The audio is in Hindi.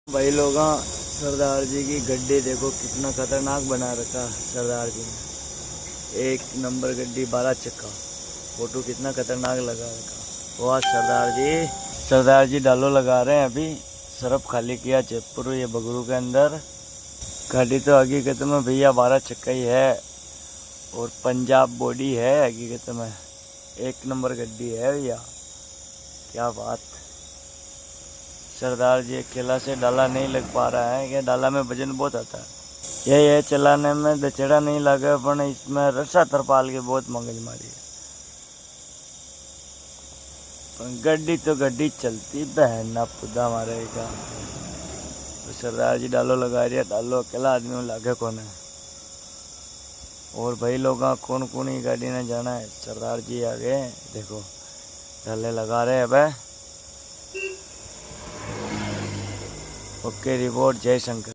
भाई लोग सरदार जी की गड्डी देखो कितना खतरनाक बना रखा सरदार जी ने। एक नंबर गड्डी 12 चक्का। फोटो कितना खतरनाक लगा रखा। वाह सरदार जी डालो लगा रहे हैं। अभी सरफ खाली किया जयपुर ये बगरू के अंदर। गाड़ी तो हकीकत में भैया 12 चक्का ही है और पंजाब बॉडी है। हकीकत में एक नंबर गड्डी है भैया। क्या बात। सरदार जी अकेला से डाला नहीं लग पा रहा है कि डाला में वजन बहुत आता है। ये चलाने में दचड़ा नहीं लगा पर इसमें रस्सा तरपाल के बहुत मगज मारी है। गड्डी तो गड्डी चलती बहन ना पुदा मारेगा। तो सरदार जी डालो लगा रही है। डालो अकेला आदमी में लागे कौन है। और भाई लोग कौन कौन ही गाड़ी ने जाना है। सरदार जी आगे देखो डाले लगा रहे अब। ओके रिपोर्ट जय शंकर।